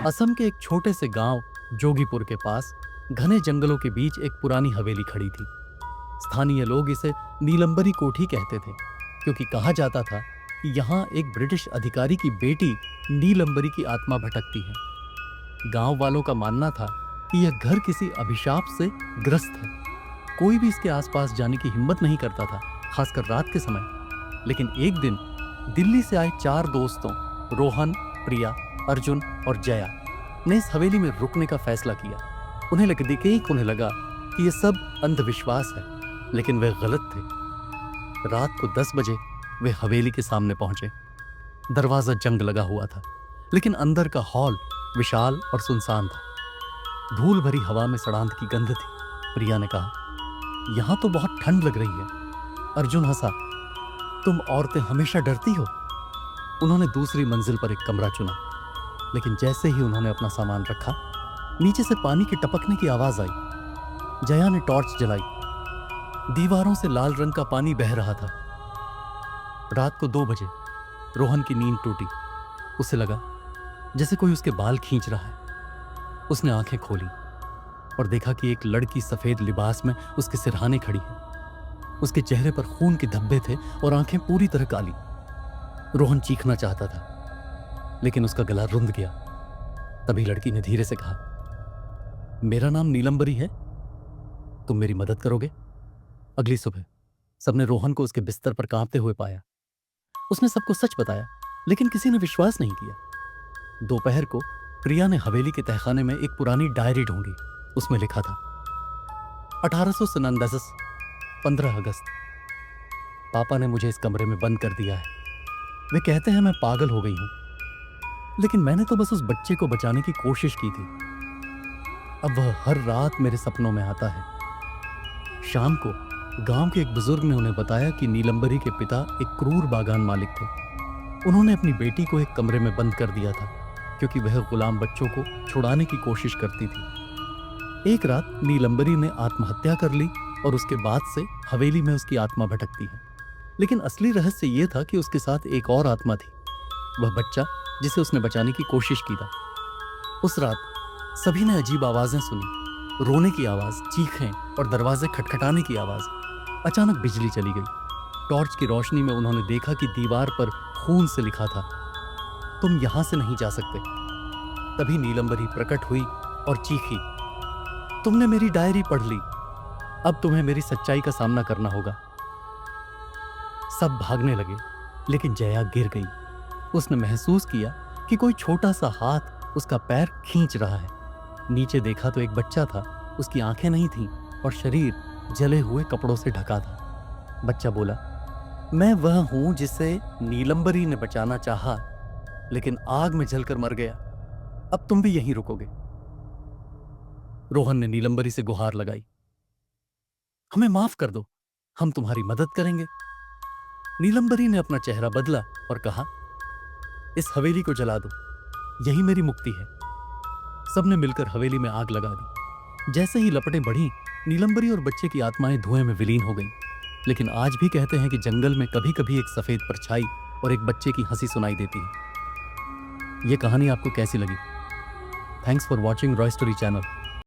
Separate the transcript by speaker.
Speaker 1: असम के एक छोटे से गांव जोगीपुर के पास घने जंगलों के बीच एक पुरानी हवेली खड़ी थी। स्थानीय लोग इसे नीलंबरी कोठी कहते थे, क्योंकि कहा जाता था कि यहाँ एक ब्रिटिश अधिकारी की बेटी नीलंबरी की आत्मा भटकती है। गांव वालों का मानना था कि यह घर किसी अभिशाप से ग्रस्त है। कोई भी इसके आसपास जाने की हिम्मत नहीं करता था, खासकर रात के समय। लेकिन एक दिन दिल्ली से आए 4 दोस्तों रोहन, प्रिया, अर्जुन और जया ने इस हवेली में रुकने का फैसला किया। उन्हें लगा कि यह सब अंधविश्वास है, लेकिन वे गलत थे। रात को 10 बजे वे हवेली के सामने पहुंचे। दरवाजा जंग लगा हुआ था, लेकिन अंदर का हॉल विशाल और सुनसान था। धूल भरी हवा में सड़ांध की गंध थी। प्रिया ने कहा, यहां तो बहुत ठंड लग रही है। अर्जुन हंसा, तुम औरतें हमेशा डरती हो। उन्होंने दूसरी मंजिल पर एक कमरा चुना, लेकिन जैसे ही उन्होंने अपना सामान रखा, नीचे से पानी के टपकने की आवाज आई। जया ने टॉर्च जलाई। दीवारों से लाल रंग का पानी बह रहा था। रात को 2 बजे रोहन की नींद टूटी। उसे लगा जैसे कोई उसके बाल खींच रहा है। उसने आंखें खोली और देखा कि एक लड़की सफेद लिबास में उसके सिरहाने खड़ी है। उसके चेहरे पर खून के धब्बे थे और आंखें पूरी तरह काली। रोहन चीखना चाहता था, लेकिन उसका गला रुंध गया। तभी लड़की ने धीरे से कहा, मेरा नाम नीलंबरी है, तुम मेरी मदद करोगे? अगली सुबह सबने रोहन को उसके बिस्तर पर कांपते हुए पाया। उसने सबको सच बताया, लेकिन किसी ने विश्वास नहीं किया। दोपहर को प्रिया ने हवेली के तहखाने में एक पुरानी डायरी ढूंढी। उसमें लिखा था, 1897, 15 अगस्त। पापा ने मुझे इस कमरे में बंद कर दिया है। वे कहते हैं मैं पागल हो गई हूं, लेकिन मैंने तो बस उस बच्चे को बचाने की कोशिश की थी। अब वह हर रात मेरे सपनों में आता है। शाम को गांव के एक बुजुर्ग ने उन्हें बताया कि नीलंबरी के पिता एक क्रूर बागान मालिक थे। उन्होंने अपनी बेटी को एक कमरे में बंद कर दिया था, क्योंकि वह गुलाम बच्चों को छुड़ाने की कोशिश करती थी। एक रात नीलंबरी ने आत्महत्या कर ली और उसके बाद से हवेली में उसकी आत्मा भटकती है। लेकिन असली रहस्य यह था कि उसके साथ एक और आत्मा थी, वह बच्चा जिसे उसने बचाने की कोशिश की था। उस रात सभी ने अजीब आवाजें सुनी, रोने की आवाज, चीखें और दरवाजे खटखटाने की आवाज। अचानक बिजली चली गई। टॉर्च की रोशनी में उन्होंने देखा कि दीवार पर खून से लिखा था, तुम यहां से नहीं जा सकते। तभी नीलंबरी प्रकट हुई और चीखी, तुमने मेरी डायरी पढ़ ली, अब तुम्हें मेरी सच्चाई का सामना करना होगा। सब भागने लगे, लेकिन जया गिर गई। उसने महसूस किया कि कोई छोटा सा हाथ उसका पैर खींच रहा है। नीचे देखा तो एक बच्चा था। उसकी आंखें नहीं थीं और शरीर जले हुए कपड़ों से ढका था। बच्चा बोला, मैं वह हूं जिसे नीलंबरी ने बचाना चाहा, लेकिन आग में जलकर मर गया। अब तुम भी यहीं रुकोगे। रोहन ने नीलंबरी से गुहार लगाई, हमें माफ कर दो, हम तुम्हारी मदद करेंगे। नीलंबरी ने अपना चेहरा बदला और कहा, इस हवेली को जला दो, यही मेरी मुक्ति है। सबने मिलकर हवेली में आग लगा दी। जैसे ही लपटें बढ़ीं, नीलंबरी और बच्चे की आत्माएं धुएं में विलीन हो गईं। लेकिन आज भी कहते हैं कि जंगल में कभी कभी एक सफेद परछाई और एक बच्चे की हंसी सुनाई देती है। यह कहानी आपको कैसी लगी? Thanks for watching Roy story channel.